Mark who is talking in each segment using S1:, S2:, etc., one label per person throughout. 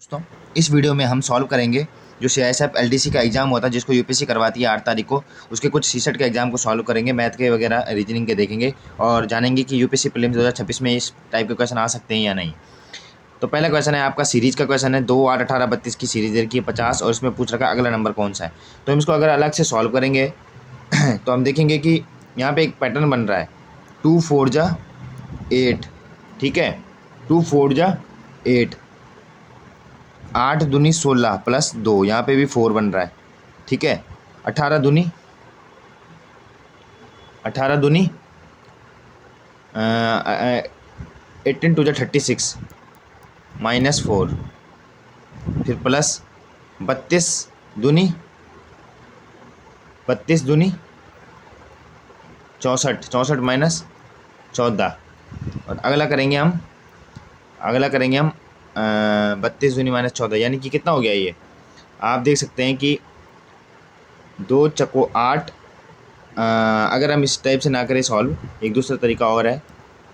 S1: दोस्तों इस वीडियो में हम सॉल्व करेंगे जो CISF LDC का एग्जाम होता है जिसको यूपीएससी करवाती है 8 तारीख को, उसके कुछ सीसेट के एग्जाम को सॉल्व करेंगे, मैथ के वगैरह रीजनिंग के देखेंगे और जानेंगे कि यूपीएससी प्रीलिम्स 2026 में इस टाइप के क्वेश्चन आ सकते हैं या नहीं। तो पहला क्वेश्चन है आपका सीरीज का क्वेश्चन है 2, 8, 18, 32 की सीरीज दे रखी है 50 और इसमें पूछ रखा है अगला नंबर कौन सा है। तो हम इसको अगर अलग से सॉल्व करेंगे तो हम देखेंगे कि यहाँ पे एक पैटर्न बन रहा है 2 4 जा 8, ठीक है 2 4 जा 8, 8 दूनी 16 प्लस 2, यहाँ पे भी 4 बन रहा है, ठीक है 18 दूनी 18 टू जा 36 -4, फिर प्लस 32 दूनी 64, 64 माइनस 14 और अगला करेंगे हम 32 दूनी -14 यानी कि कितना हो गया ये। आप देख सकते हैं कि 2 चको 8, अगर हम इस टाइप से ना करें सॉल्व, एक दूसरा तरीका और है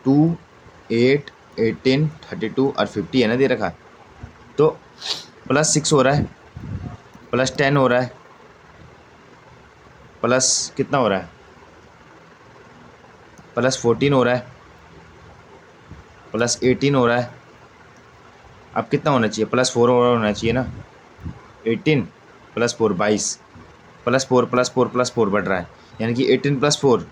S1: 2, 8, 18, 32 और 50 है ना दे रखा, तो प्लस 6 हो रहा है, प्लस 10 हो रहा है, प्लस कितना हो रहा है, प्लस 14 हो रहा है, प्लस 18 हो रहा है। अब कितना होना चाहिए, प्लस 4 होना चाहिए ना, 18 प्लस 4 22, प्लस 4 प्लस 4 प्लस 4 बढ़ रहा है, यानी कि 18 प्लस 4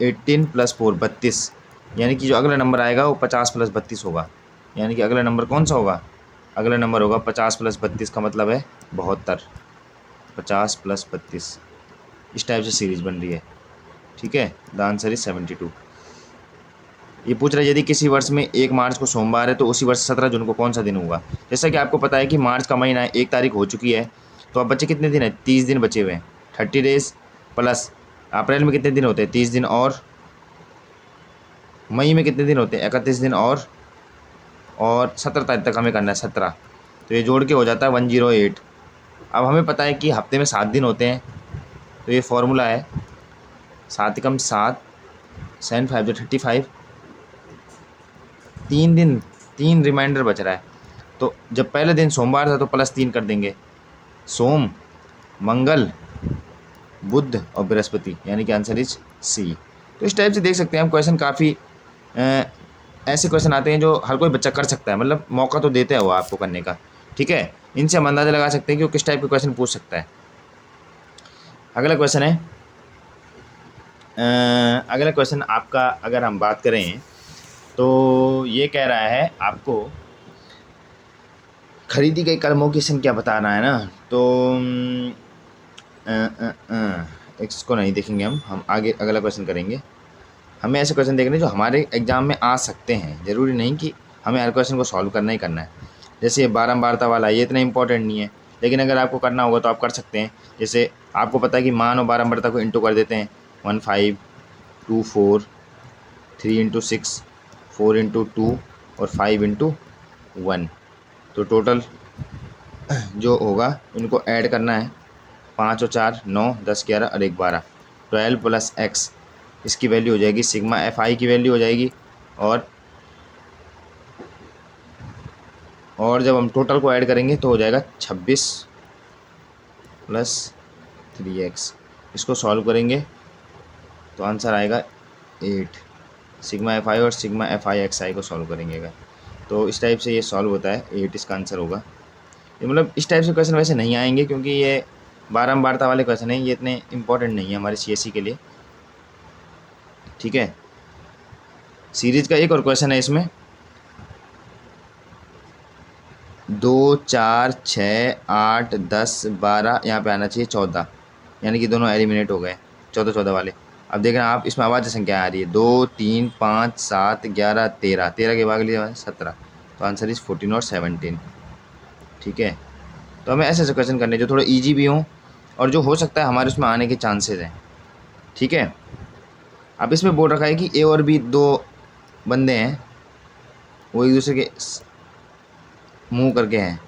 S1: 18 प्लस 4 32, यानी कि जो अगला नंबर आएगा वो 50 प्लस 32 होगा। यानी कि अगला नंबर कौन सा होगा, अगला नंबर होगा 50 प्लस 32 का मतलब है 72, 50 प्लस 32 इस टाइप से सीरीज बन रही है, ठीक है। The answer is 72। ये पूछ रहा है यदि किसी वर्ष में 1 मार्च को सोमवार है तो उसी वर्ष 17 जून को कौन सा दिन होगा। जैसा कि आपको पता है कि मार्च का महीना है, 1 तारीख हो चुकी है, तो अब बचे कितने दिन है, 30 दिन बचे हुए हैं, 30 डेज, प्लस अप्रैल में कितने दिन होते हैं 30 दिन, और मई में कितने दिन होते हैं 31 दिन, और 17 तारीख तक हमें करना है 17, तो ये जोड़ के हो जाता है 108। अब हमें पता है कि हफ्ते में 7 दिन होते हैं, तो ये फॉर्मूला है 7 कम 7 7 5 जो 35, 3 दिन 3 रिमाइंडर बच रहा है, तो जब पहले दिन सोमवार था तो प्लस 3 कर देंगे, सोम मंगल बुध और बृहस्पति, यानी कि आंसर इज सी। तो इस टाइप से देख सकते हैं हम क्वेश्चन, काफ़ी ऐसे क्वेश्चन आते हैं जो हर कोई बच्चा कर सकता है, मतलब मौका तो देते हैं वो आपको करने का, ठीक है। इनसे हम अंदाज़ा लगा सकते हैं कि वो किस टाइप के क्वेश्चन पूछ सकता है। अगला क्वेश्चन है अगला क्वेश्चन आपका, अगर हम बात करें तो ये कह रहा है आपको खरीदी गई कलमों की संख्या बताना है ना, तो इसको नहीं देखेंगे हम आगे अगला क्वेश्चन करेंगे। हमें ऐसे क्वेश्चन देखने जो हमारे एग्जाम में आ सकते हैं, ज़रूरी नहीं कि हमें हर क्वेश्चन को सॉल्व करना ही करना है। जैसे ये बारंबारता वाला, ये इतना इंपॉर्टेंट नहीं है, लेकिन अगर आपको करना होगा तो आप कर सकते हैं। जैसे आपको पता है कि मान और बारंबारता को इंटू कर देते हैं, 1 5 2 4, 3 इंटू 6, 4 इंटू 2 और 5 इंटू 1, तो टोटल जो होगा इनको ऐड करना है, 5 और 4 9, 10 11 और 1 12, 12 प्लस एक्स, इसकी वैल्यू हो जाएगी सिग्मा एफ आई की वैल्यू हो जाएगी, और जब हम टोटल को ऐड करेंगे तो हो जाएगा 26 प्लस 3x। इसको सॉल्व करेंगे तो आंसर आएगा 8, सिग्मा एफ आई और सिग्मा एफ आई एक्स आई को सॉल्व करेंगे अगर, तो इस टाइप से ये सॉल्व होता है, 8 इसका आंसर होगा। ये मतलब इस टाइप से क्वेश्चन वैसे नहीं आएंगे क्योंकि ये बारंबारता वाले क्वेश्चन हैं, ये इतने इंपॉर्टेंट नहीं है हमारे CSE के लिए, ठीक है। सीरीज का एक और क्वेश्चन है इसमें, 2 4 6 8 10 12, यहाँ पे आना चाहिए 14, यानी कि दोनों एलिमिनेट हो गए 14 14 वाले। अब देख रहे हैं आप, इसमें अवाच्य संख्या आ रही है 2 3 5 7 11 13, 13 के भाग लिए 17, तो आंसर इज 14 और 17, ठीक है। तो हमें ऐसे ऐसे क्वेश्चन करने जो थोड़ा ईजी भी हों और जो हो सकता है हमारे उसमें आने के चांसेस हैं, ठीक है। अब इसमें बोल रखा है कि ए और बी 2 बंदे हैं, वो एक दूसरे के मुँह करके हैं,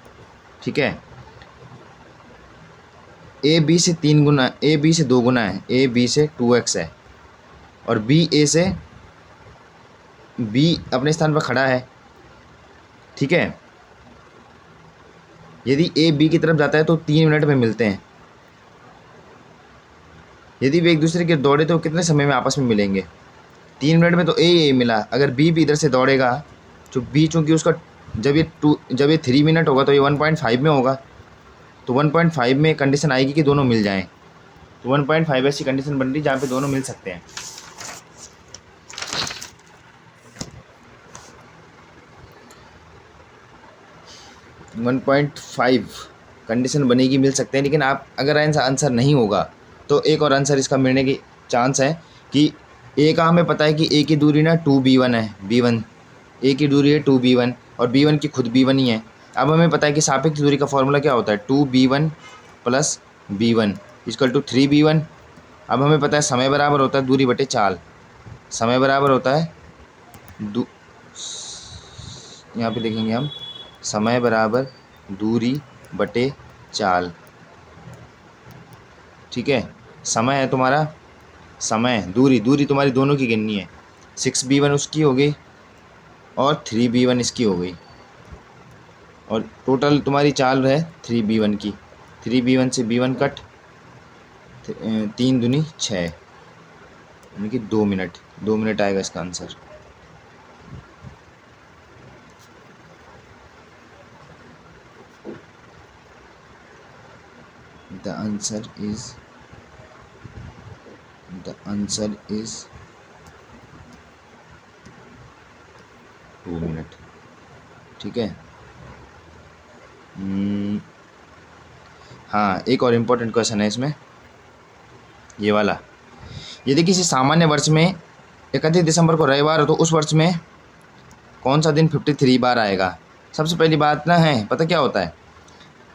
S1: ठीक है। ए बी से 3 गुना, ए बी से 2 गुना है, ए बी से 2x है, और बी ए से, बी अपने स्थान पर खड़ा है, ठीक है। यदि ए बी की तरफ जाता है तो 3 मिनट में मिलते हैं। यदि वे एक दूसरे के दौड़े तो कितने समय में आपस में मिलेंगे? 3 मिनट में तो ए मिला। अगर बी भी इधर से दौड़ेगा तो बी, चूँकि उसका जब ये 3 मिनट होगा तो ये 1.5 में होगा, तो 1.5 में कंडीशन आएगी कि दोनों मिल जाएं। तो 1.5 ऐसी कंडीशन बन रही जहाँ पे दोनों मिल सकते हैं। वन 1.5 कंडीशन बनेगी, मिल सकते हैं। लेकिन आप अगर आंसर नहीं होगा तो एक और आंसर इसका मिलने की चांस है कि ए का हमें पता है कि ए की दूरी ना 2b1 है, b1 ए की दूरी है 2b1 और b1 की खुद b1 ही है। अब हमें पता है कि सापेक्ष दूरी का फॉर्मूला क्या होता है, 2b1 plus b1 equal to 3b1। अब हमें पता है समय बराबर होता है दूरी बटे चाल। समय बराबर होता है यहाँ पे देखेंगे हम, समय बराबर दूरी बटे चाल। ठीक है, समय है तुम्हारा, समय दूरी तुम्हारी दोनों की गिननी है। 6b1 उसकी हो गई और 3b1 इसकी हो गई, और टोटल तुम्हारी चाल है 3b1 की। 3b1 से b1 कट, 3 दूनी 6, यानी कि 2 मिनट। 2 मिनट आएगा इसका answer. The answer is 2 minute. ठीक है। हाँ, एक और इम्पोर्टेंट क्वेश्चन है इसमें, ये वाला। यदि किसी सामान्य वर्ष में 31 दिसंबर को रविवार हो तो उस वर्ष में कौन सा दिन 53 बार आएगा? सबसे पहली बात ना है, पता क्या होता है,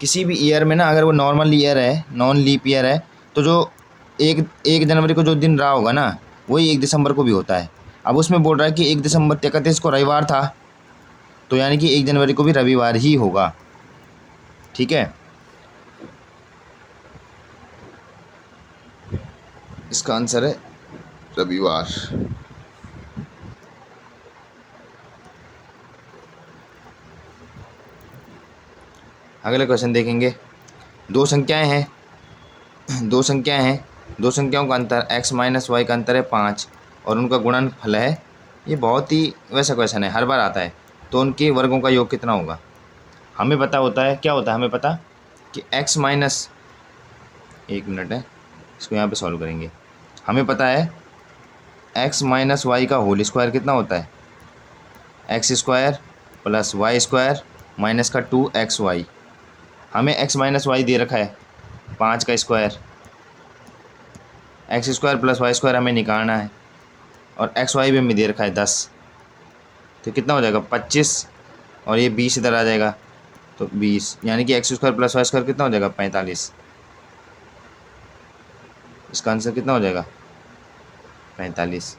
S1: किसी भी ईयर में ना, अगर वो नॉर्मल ईयर है, नॉन लीप ईयर है, तो जो एक जनवरी को जो दिन रहा होगा ना, वही 1 दिसंबर को भी होता है। अब उसमें बोल रहा है कि 1 दिसंबर 31 को रविवार था, तो यानी कि 1 जनवरी को भी रविवार ही होगा। ठीक है, इसका आंसर है रविवार। अगला क्वेश्चन देखेंगे। दो संख्याएं हैं, दो संख्याओं का अंतर x माइनस वाई का अंतर है 5 और उनका गुणनफल है, ये बहुत ही वैसा क्वेश्चन है, हर बार आता है, तो उनके वर्गों का योग कितना होगा? हमें पता होता है, क्या होता है हमें पता कि x माइनस, 1 मिनट है, इसको यहाँ पे सॉल्व करेंगे। हमें पता है x माइनस वाई का होल स्क्वायर कितना होता है, x square plus y square minus का 2xy। हमें x माइनस वाई दे रखा है 5 का square, x square plus y square हमें निकालना है, और एक्स वाई भी हमें दे रखा है 10, तो कितना हो जाएगा 25, और ये 20 इधर आ जाएगा तो 20, यानी कि x square plus y square कितना हो जाएगा 45। इसका आंसर कितना हो जाएगा 45।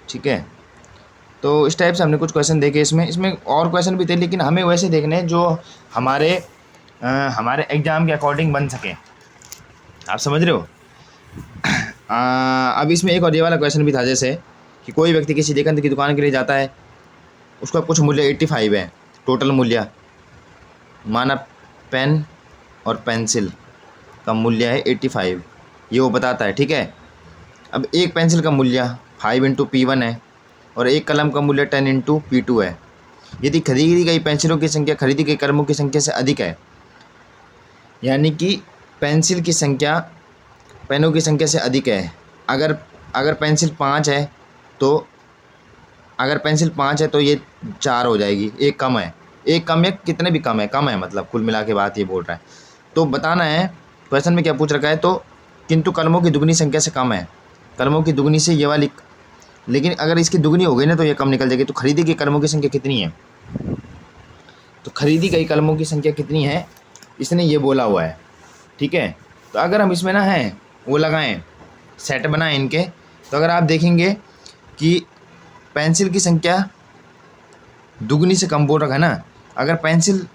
S1: ठीक है, तो इस टाइप से हमने कुछ क्वेश्चन देखे। इसमें और क्वेश्चन भी थे, लेकिन हमें वैसे देखने हैं जो हमारे एग्ज़ाम के अकॉर्डिंग बन सके। आप समझ रहे हो? अब इसमें एक और ये वाला क्वेश्चन भी था, जैसे कि कोई व्यक्ति किसी लेखन की दुकान के लिए जाता है, उसका कुछ मूल्य 85 है, टोटल मूल्य माना पेन और पेंसिल का मूल्य है 85, ये वो बताता है। ठीक है, अब एक पेंसिल का मूल्य 5 इंटू P1 है और एक कलम का मूल्य 10 इंटू P2 है। यदि खरीदी गई पेंसिलों की संख्या खरीदी गई कलमों की संख्या से अधिक है, यानी कि पेंसिल की संख्या पेनों की संख्या से अधिक है। अगर पेंसिल 5 है तो ये 4 हो जाएगी, एक कम है, एक कम है, कितने भी कम है मतलब कुल मिला के बात ये बोल रहा है। तो बताना है क्वेश्चन में क्या पूछ रखा है, तो किंतु कलमों की दुगनी संख्या से कम है, कलमों की दुगनी से ये वाली, लेकिन अगर इसकी दुगनी हो गई ना तो ये कम निकल जाएगी। तो खरीदी गई कलमों की संख्या कितनी है, तो खरीदी गई कलमों की संख्या कितनी है, इसने ये बोला हुआ है। ठीक है, तो अगर हम इसमें ना है वो लगाएं, सेट बनाएं इनके, तो अगर आप देखेंगे कि पेंसिल की संख्या दुगनी से कम बोल रखा है ना, अगर पेंसिल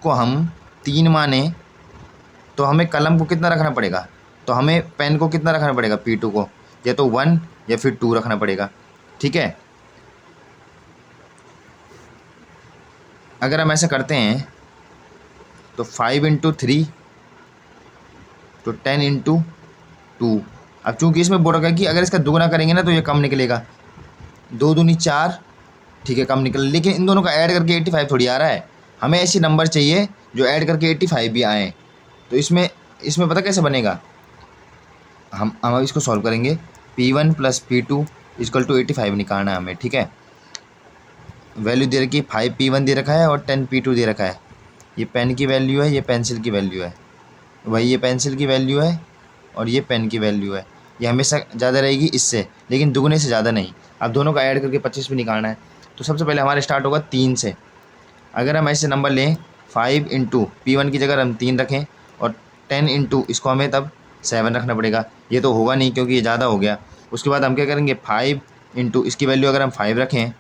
S1: को हम 3 माने तो हमें कलम को कितना रखना पड़ेगा, तो हमें पेन को कितना रखना पड़ेगा P2 को, या तो 1 या फिर 2 रखना पड़ेगा। ठीक है, अगर हम ऐसा करते हैं तो 5 × 3 तो 10 × 2। अब चूंकि इसमें बोल रखा है कि अगर इसका दुगुना करेंगे ना तो ये कम निकलेगा, 2 दूनी 4, ठीक है कम निकल, लेकिन इन दोनों का ऐड करके 85 थोड़ी आ रहा है। हमें ऐसी नंबर चाहिए जो ऐड करके 85 भी आए। तो इसमें इसमें पता कैसे बनेगा, हम अब इसको सॉल्व करेंगे। P1 + P2 = 85 निकालना है हमें, ठीक है। वैल्यू दे रखी है 5 P1 दे रखा है और 10 P2 दे रखा है। ये पेन की वैल्यू है, ये पेंसिल की वैल्यू है, भाई ये पेंसिल की वैल्यू है और ये पेन की वैल्यू है। ये हमेशा ज़्यादा रहेगी इससे, लेकिन दुगने से ज़्यादा नहीं। अब दोनों का ऐड करके 25 भी निकालना है। तो सबसे पहले हमारे स्टार्ट होगा 3 से। अगर हम ऐसे नंबर लें 5 × P1 की जगह हम 3 रखें और 10 × इसको हमें तब 7 रखना पड़ेगा। ये तो होगा नहीं क्योंकि ये ज़्यादा हो गया। उसके बाद हम क्या करेंगे, 5 × इसकी वैल्यू अगर हम 5 रखें,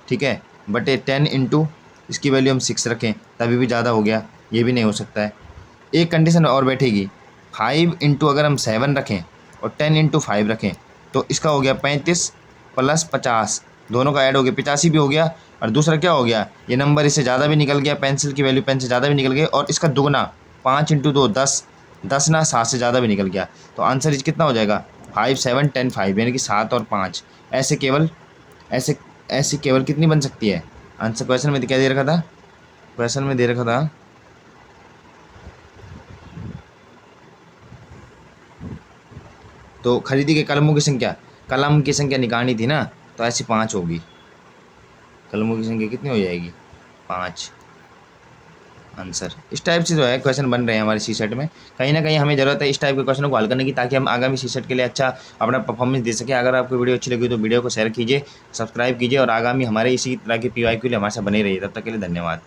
S1: ठीक है, बटे 10 × इसकी वैल्यू हम 6 रखें, तभी भी ज़्यादा हो गया, ये भी नहीं हो सकता है। एक कंडीशन और बैठेगी, 5 × अगर हम 7 रखें और 10 × 5 रखें तो इसका हो गया 35 + 50, दोनों का ऐड हो गया 85 भी हो गया। और दूसरा क्या हो गया, ये नंबर इससे ज़्यादा भी निकल गया, पेंसिल की वैल्यू पेन से ज़्यादा भी निकल गई, और इसका दुगना 5 × 2 10, 10 ना 7 से ज़्यादा भी निकल गया। तो आंसर इस कितना हो जाएगा, 5 7 10 5, यानी कि 7 और 5। ऐसे केवल कितनी बन सकती है आंसर। क्वेश्चन में क्या दे रखा था, क्वेश्चन में दे रखा था तो खरीदी के कलमों की संख्या निकालनी थी ना, तो ऐसी 5 होगी। कलमों की संख्या कितनी हो जाएगी, 5 आंसर। इस टाइप से जो है क्वेश्चन बन रहे हैं हमारे सी सेट में। कहीं ना कहीं हमें ज़रूरत है इस टाइप के क्वेश्चनों को हल करने की, ताकि हम आगामी सी सेट के लिए अच्छा अपना परफॉर्मेंस दे सकें। अगर आपको वीडियो अच्छी लगी तो वीडियो को शेयर कीजिए, सब्सक्राइब कीजिए और आगामी हमारे इसी तरह की PYQ के लिए हमारे साथ बने रहिए। तब तक के लिए धन्यवाद।